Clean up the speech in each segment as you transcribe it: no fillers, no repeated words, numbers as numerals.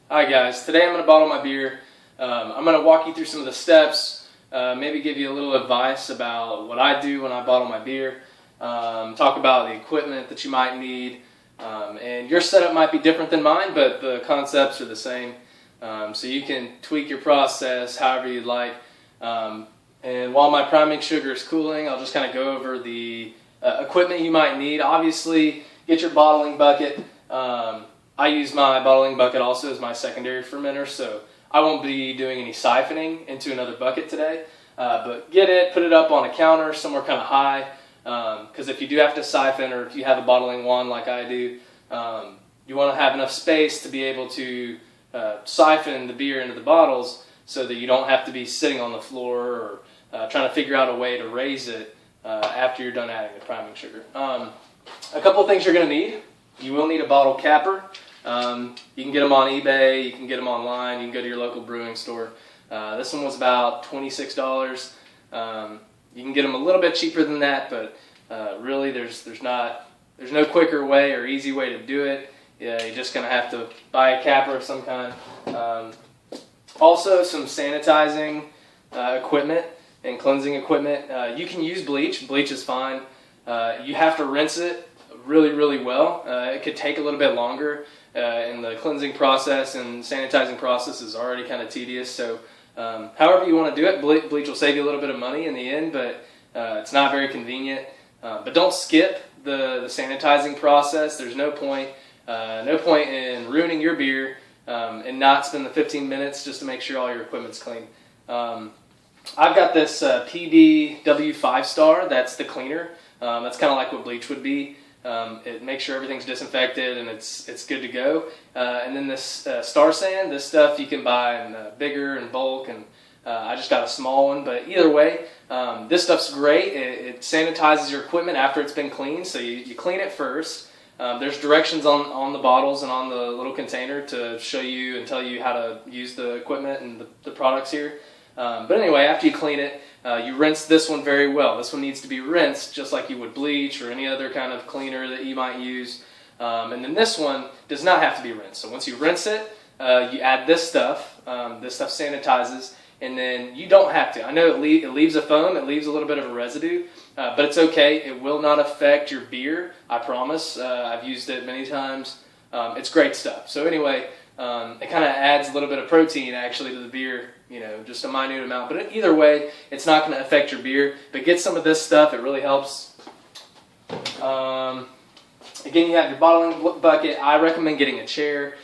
Hi guys, today I'm going to bottle my beer. I'm going to walk you through some of the steps, maybe give you a little advice about what I do when I bottle my beer, talk about the equipment that you might need, and your setup might be different than mine, but the concepts are the same. So you can tweak your process however you'd like. And while my priming sugar is cooling, I'll just kind of go over the equipment you might need. Obviously, get your bottling bucket. I use my bottling bucket also as my secondary fermenter, so I won't be doing any siphoning into another bucket today. But get it, put it up on a counter somewhere kind of high, because if you do have to siphon, or if you have a bottling wand like I do, you want to have enough space to be able to siphon the beer into the bottles so that you don't have to be sitting on the floor or trying to figure out a way to raise it after you're done adding the priming sugar. A couple of things you're going to need. You will need a bottle capper. You can get them on eBay, you can get them online, you can go to your local brewing store. This one was about $26. You can get them a little bit cheaper than that, but really there's no quicker way or easy way to do it. Yeah, you're just going to have to buy a capper of some kind. Also, some sanitizing equipment and cleansing equipment. You can use bleach. Bleach is fine. You have to rinse it really well. It could take a little bit longer, and the cleansing process and sanitizing process is already kind of tedious. So however you want to do it, bleach will save you a little bit of money in the end, but it's not very convenient. But don't skip the sanitizing process. There's no point in ruining your beer and not spend the 15 minutes just to make sure all your equipment's clean. I've got this PB W5 Star. That's the cleaner. That's kind of like what bleach would be. It makes sure everything's disinfected and it's good to go. And then this Star San, this stuff you can buy in bigger and bulk, and I just got a small one. But either way, this stuff's great. It sanitizes your equipment after it's been cleaned, so you clean it first. There's directions on the bottles and on the little container to show you and tell you how to use the equipment and the products here. But anyway, after you clean it, you rinse this one very well. This one needs to be rinsed just like you would bleach or any other kind of cleaner that you might use. And then this one does not have to be rinsed. So once you rinse it, you add this stuff. This stuff sanitizes, and then you don't have to. I know it leaves a foam, it leaves a little bit of a residue, but it's okay. It will not affect your beer, I promise. I've used it many times. It's great stuff. So anyway, it kind of adds a little bit of protein actually to the beer, just a minute amount. But either way, it's not going to affect your beer. But get some of this stuff. It really helps. Again, you have your bottling bucket. I recommend getting a chair.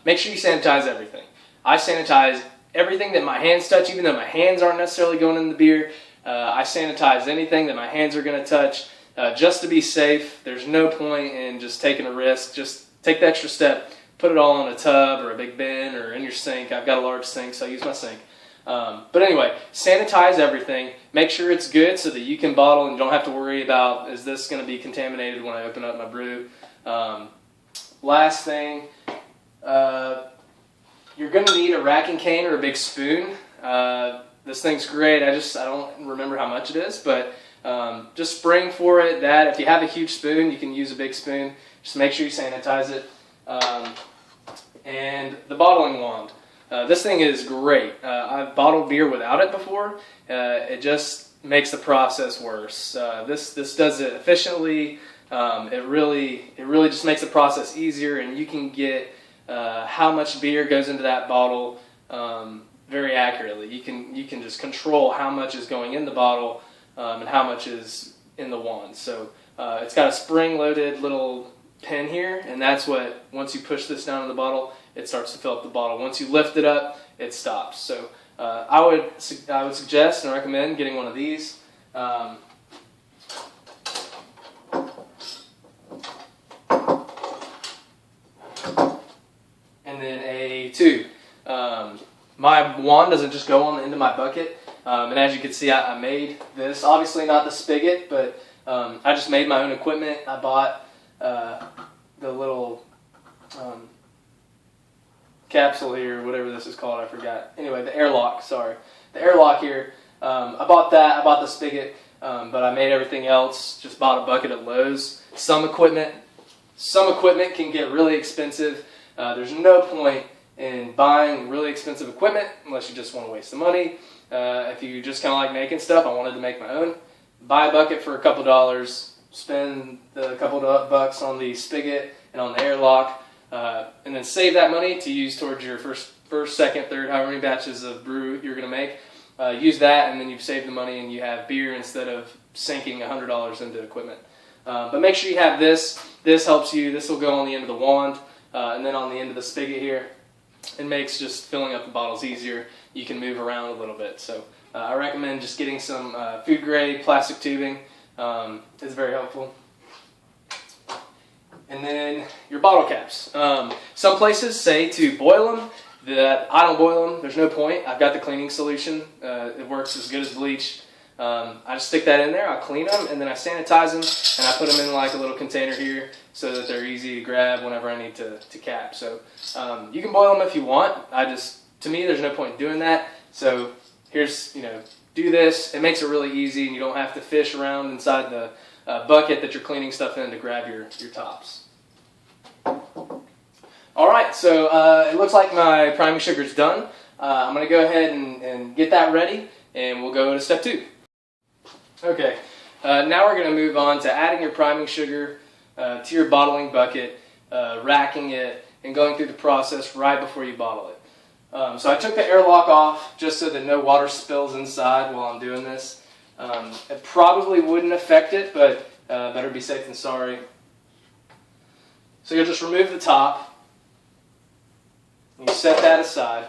Make sure you sanitize everything. I sanitize everything that my hands touch, even though my hands aren't necessarily going in the beer. I sanitize anything that my hands are going to touch just to be safe. There's no point in just taking a risk. Just take the extra step. Put it all in a tub or a big bin or in your sink. I've got a large sink, so I use my sink. But anyway, sanitize everything. Make sure it's good so that you can bottle and don't have to worry about, is this going to be contaminated when I open up my brew. Last thing, you're going to need a racking cane or a big spoon. This thing's great. I don't remember how much it is, but just spring for it. That if you have a huge spoon, you can use a big spoon. Just make sure you sanitize it. And the bottling wand. This thing is great. I've bottled beer without it before. It just makes the process worse. This does it efficiently. It really just makes the process easier, and you can get how much beer goes into that bottle very accurately. You can just control how much is going in the bottle and how much is in the wand. So it's got a spring-loaded little pin here, and that's what, once you push this down in the bottle, it starts to fill up the bottle. Once you lift it up, it stops. So I would suggest and recommend getting one of these. And then a tube. My wand doesn't just go into my bucket, and as you can see, I made this. Obviously not the spigot, but I just made my own equipment. I bought the little capsule here, whatever this is called, I forgot. Anyway, the airlock, sorry. The airlock here, I bought that, I bought the spigot, but I made everything else, just bought a bucket at Lowe's. Some equipment can get really expensive. There's no point in buying really expensive equipment unless you just want to waste the money. If you just kind of like making stuff, I wanted to make my own. Buy a bucket for a couple dollars, spend the couple bucks on the spigot and on the airlock, and then save that money to use towards your first, second, third, however many batches of brew you're going to make. Use that, and then you've saved the money and you have beer instead of sinking $100 into equipment. But make sure you have this. This helps you. This will go on the end of the wand, and then on the end of the spigot here. It makes just filling up the bottles easier. You can move around a little bit. So I recommend just getting some food grade plastic tubing. It's very helpful. And then your bottle caps. Some places say to boil them. That I don't boil them. There's no point. I've got the cleaning solution. It works as good as bleach. I just stick that in there. I clean them and then I sanitize them and I put them in like a little container here so that they're easy to grab whenever I need to cap. So you can boil them if you want. To me, there's no point in doing that. So here's, do this. It makes it really easy and you don't have to fish around inside the bucket that you're cleaning stuff in to grab your tops. All right, so it looks like my priming sugar is done. I'm going to go ahead and get that ready, and we'll go to step 2. Okay, now we're going to move on to adding your priming sugar to your bottling bucket, racking it, and going through the process right before you bottle it. So I took the airlock off just so that no water spills inside while I'm doing this. It probably wouldn't affect it, but better be safe than sorry. So you'll just remove the top. You set that aside.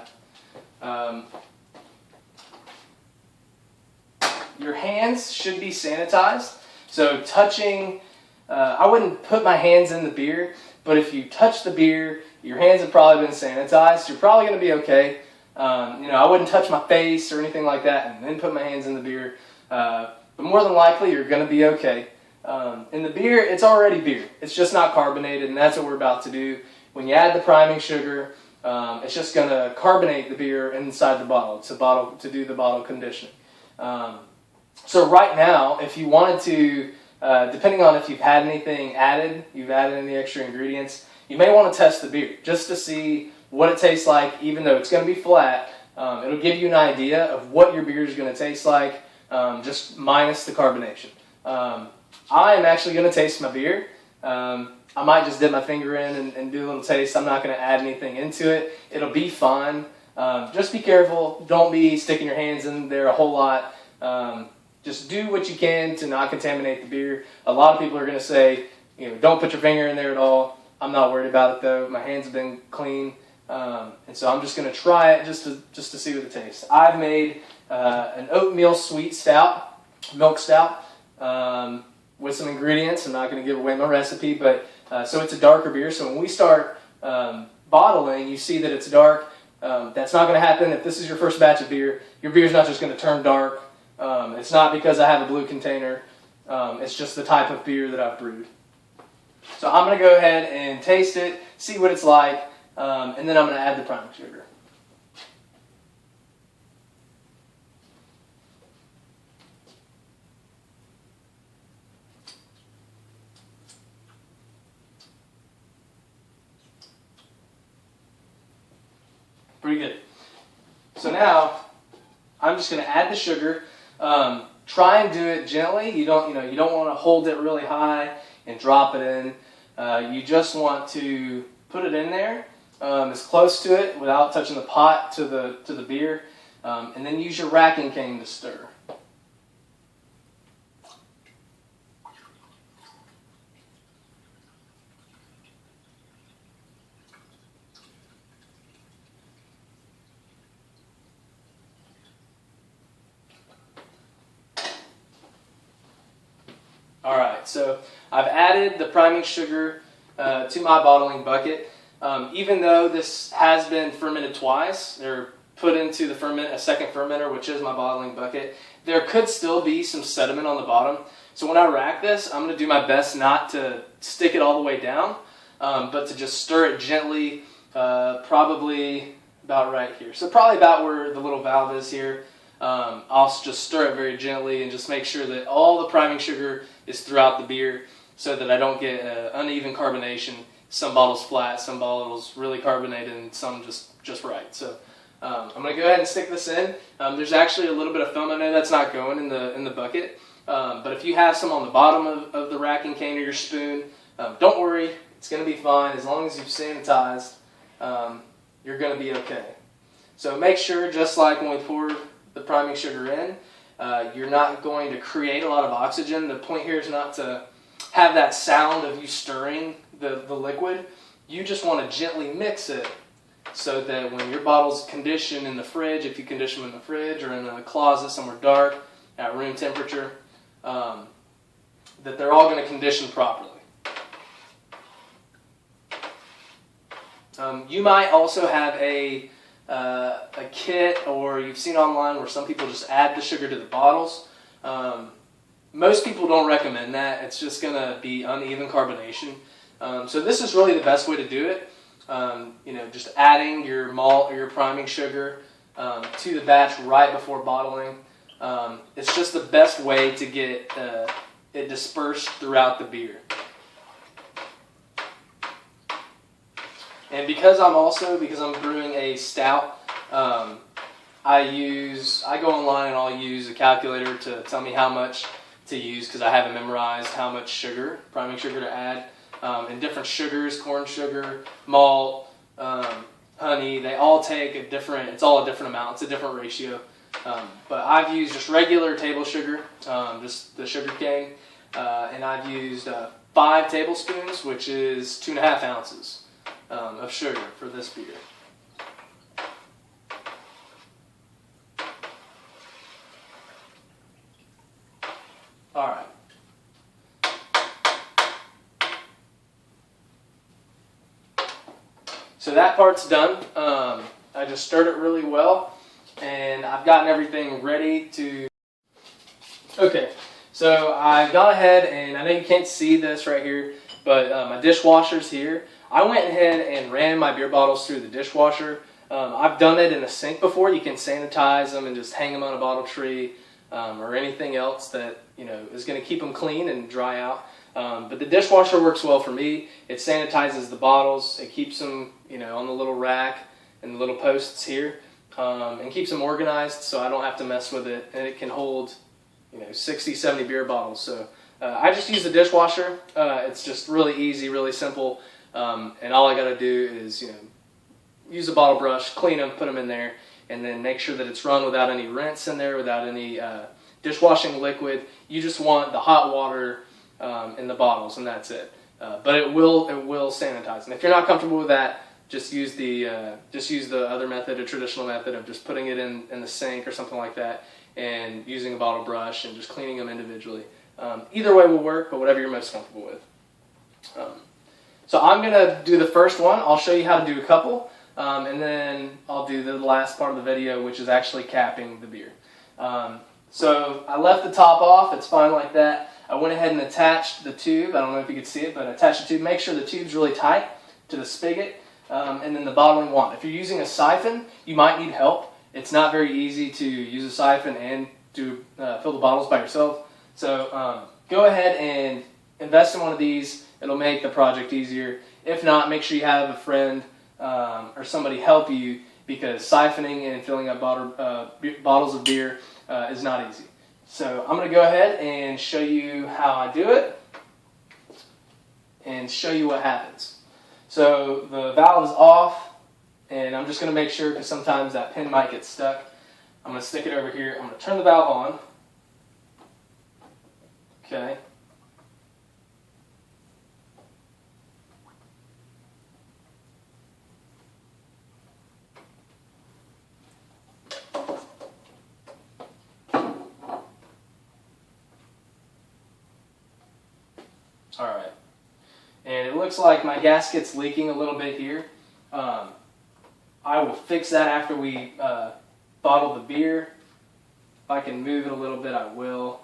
Your hands should be sanitized. So touching, I wouldn't put my hands in the beer, but if you touch the beer, your hands have probably been sanitized. You're probably going to be okay. I wouldn't touch my face or anything like that and then put my hands in the beer. But more than likely, you're going to be okay. In the beer, it's already beer. It's just not carbonated, and that's what we're about to do. When you add the priming sugar, it's just going to carbonate the beer inside the bottle. It's a bottle to do the bottle conditioning. So right now, if you wanted to, depending on if you've had anything added, you've added any extra ingredients, you may want to test the beer just to see what it tastes like. Even though it's going to be flat, it'll give you an idea of what your beer is going to taste like, just minus the carbonation. I am actually going to taste my beer. I might just dip my finger in and do a little taste. I'm not going to add anything into it. It'll be fine. Just be careful. Don't be sticking your hands in there a whole lot. Just do what you can to not contaminate the beer. A lot of people are going to say, don't put your finger in there at all. I'm not worried about it though. My hands have been clean. And so I'm just going to try it just to see what it tastes. I've made an oatmeal sweet stout, milk stout, with some ingredients. I'm not going to give away my recipe, but so it's a darker beer. So when we start bottling, you see that it's dark. That's not going to happen if this is your first batch of beer. Your beer's not just going to turn dark. It's not because I have a blue container. It's just the type of beer that I've brewed. So I'm going to go ahead and taste it, see what it's like, and then I'm going to add the priming sugar. Pretty good. So now I'm just going to add the sugar. Try and do it gently. You don't want to hold it really high and drop it in. You just want to put it in there as close to it without touching the pot to the beer, and then use your racking cane to stir. Alright, so I've added the priming sugar to my bottling bucket. Even though this has been fermented twice, or put into a second fermenter, which is my bottling bucket, there could still be some sediment on the bottom. So when I rack this, I'm going to do my best not to stick it all the way down, but to just stir it gently, probably about right here. So probably about where the little valve is here. I'll just stir it very gently and just make sure that all the priming sugar is throughout the beer so that I don't get uneven carbonation some bottles flat, some bottles really carbonated, and some just right. So I'm going to go ahead and stick this in. There's actually a little bit of foam. I know that's not going in the bucket, but if you have some on the bottom of the racking cane or your spoon, don't worry, it's going to be fine. As long as you've sanitized, you're going to be okay. So make sure, just like when we pour the priming sugar in, you're not going to create a lot of oxygen. The point here is not to have that sound of you stirring the liquid. You just want to gently mix it so that when your bottles condition in the fridge, if you condition them in the fridge or in a closet somewhere dark at room temperature, that they're all going to condition properly. You might also have a kit, or you've seen online where some people just add the sugar to the bottles. Most people don't recommend that. It's just going to be uneven carbonation. So this is really the best way to do it. Just adding your malt or your priming sugar to the batch right before bottling. It's just the best way to get it dispersed throughout the beer. And because I'm brewing a stout, I go online and I'll use a calculator to tell me how much to use, because I haven't memorized how much sugar, priming sugar, to add. And different sugars, corn sugar, malt, honey, they all take it's all a different amount. It's a different ratio. But I've used just regular table sugar, just the sugar cane, and I've used 5 tablespoons, which is 2.5 ounces. Of sugar for this beer. All right. So that part's done. I just stirred it really well, and I've gotten everything ready to... Okay, so I've gone ahead, and I know you can't see this right here, but my dishwasher's here. I went ahead and ran my beer bottles through the dishwasher. I've done it in a sink before. You can sanitize them and just hang them on a bottle tree, or anything else that is going to keep them clean and dry out. But the dishwasher works well for me. It sanitizes the bottles. It keeps them on the little rack and the little posts here, and keeps them organized so I don't have to mess with it. And it can hold 60, 70 beer bottles. So I just use the dishwasher. It's just really easy, really simple. And all I got to do is, use a bottle brush, clean them, put them in there, and then make sure that it's run without any rinse in there, without any dishwashing liquid. You just want the hot water in the bottles, and that's it. But it will sanitize. And if you're not comfortable with that, just use the other method, a traditional method of just putting it in the sink or something like that, and using a bottle brush and just cleaning them individually. Either way will work, but whatever you're most comfortable with. So I'm going to do the first one. I'll show you how to do a couple, and then I'll do the last part of the video, which is actually capping the beer. So I left the top off. It's fine like that. I went ahead and attached the tube. I don't know if you could see it, but attach the tube. Make sure the tube's really tight to the spigot, and then the bottling wand. If you're using a siphon, you might need help. It's not very easy to use a siphon and to fill the bottles by yourself. So go ahead and invest in one of these. It'll make the project easier. If not, make sure you have a friend or somebody help you, because siphoning and filling up bottles of beer is not easy. So I'm going to go ahead and show you how I do it and show you what happens. So the valve is off, and I'm just going to make sure, because sometimes that pin might get stuck. I'm going to stick it over here. I'm going to turn the valve on. Okay. All right, and it looks like my gasket's leaking a little bit here. I will fix that after we bottle the beer. If I can move it a little bit, I will.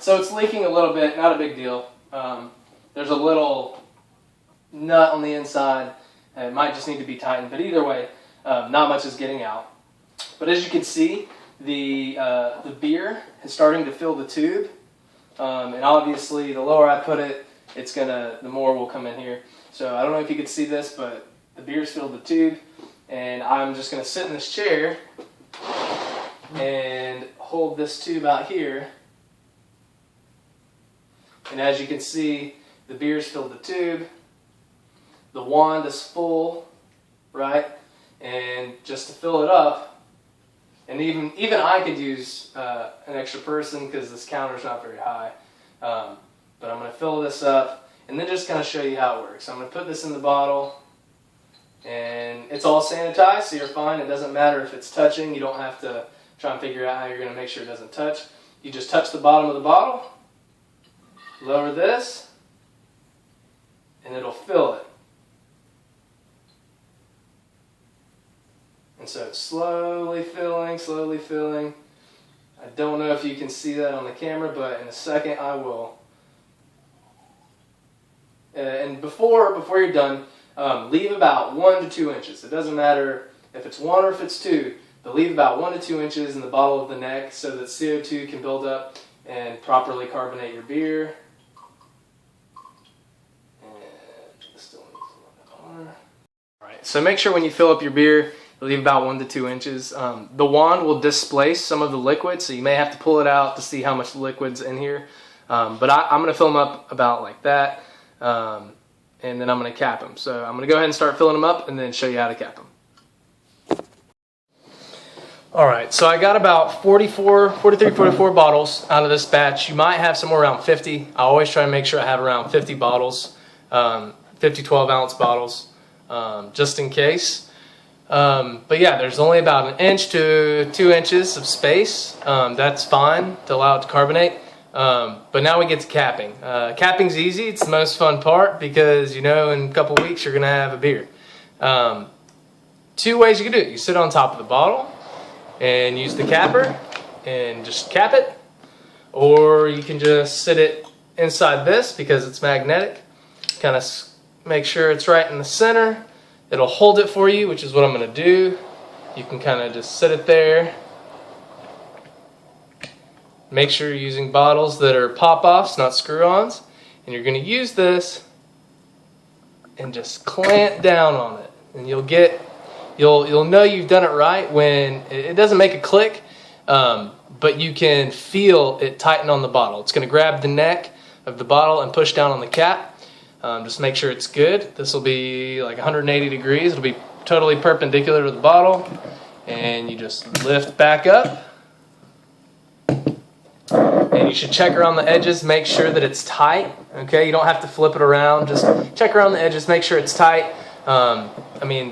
So it's leaking a little bit, not a big deal. There's a little nut on the inside. It might just need to be tightened, but either way, not much is getting out. But as you can see, the beer is starting to fill the tube, and obviously the lower I put it, the more will come in here. So I don't know if you could see this, but the beer's filled the tube, and I'm just gonna sit in this chair and hold this tube out here. And as you can see, the beer's filled the tube. The wand is full, right? And just to fill it up, and even I could use an extra person because this counter's not very high. But I'm going to fill this up and then just kind of show you how it works. I'm going to put this in the bottle, and it's all sanitized, so you're fine. It doesn't matter if it's touching. You don't have to try and figure out how you're going to make sure it doesn't touch. You just touch the bottom of the bottle, lower this, and it'll fill it. And so it's slowly filling, slowly filling. I don't know if you can see that on the camera, but in a second I will. And before you're done, leave about 1 to 2 inches. It doesn't matter if it's 1 or if it's 2, but leave about 1 to 2 inches in the bottom of the neck so that CO2 can build up and properly carbonate your beer. Alright, so make sure when you fill up your beer, leave about 1 to 2 inches. The wand will displace some of the liquid, so you may have to pull it out to see how much liquid's in here. But I'm going to fill them up about like that, and then I'm going to cap them. So I'm going to go ahead and start filling them up and then show you how to cap them. Alright, so I got about 43, 44 bottles out of this batch. You might have somewhere around 50. I always try to make sure I have around 50 bottles, 50 12-ounce bottles, just in case. But yeah, there's only about 1 inch to 2 inches of space. That's fine to allow it to carbonate. But now we get to capping. Capping's easy. It's the most fun part because, in a couple weeks you're going to have a beer. 2 ways you can do it. You sit on top of the bottle and use the capper and just cap it. Or you can just sit it inside this because it's magnetic. Kind of make sure it's right in the center. It'll hold it for you, which is what I'm going to do. You can kind of just sit it there. Make sure you're using bottles that are pop-offs, not screw-ons. And you're going to use this and just clamp down on it. And you'll know you've done it right when it doesn't make a click, but you can feel it tighten on the bottle. It's going to grab the neck of the bottle and push down on the cap. Just make sure it's good. This will be like 180 degrees. It'll be totally perpendicular to the bottle. And you just lift back up. And you should check around the edges, make sure that it's tight. Okay, you don't have to flip it around. Just check around the edges, make sure it's tight.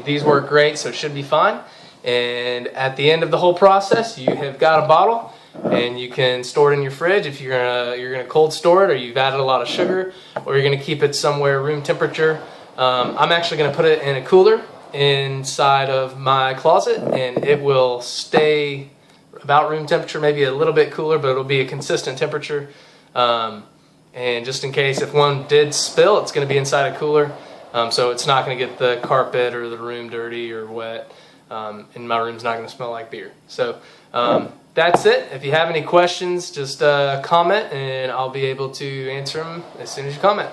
These work great, so it should be fine. And at the end of the whole process, you have got a bottle. And you can store it in your fridge if you're gonna cold store it, or you've added a lot of sugar, or you're gonna keep it somewhere room temperature. I'm actually gonna put it in a cooler inside of my closet, and it will stay about room temperature, maybe a little bit cooler, but it'll be a consistent temperature. And just in case if one did spill, it's gonna be inside a cooler, so it's not gonna get the carpet or the room dirty or wet. And my room's not gonna smell like beer. So. That's it. If you have any questions, just comment and I'll be able to answer them as soon as you comment.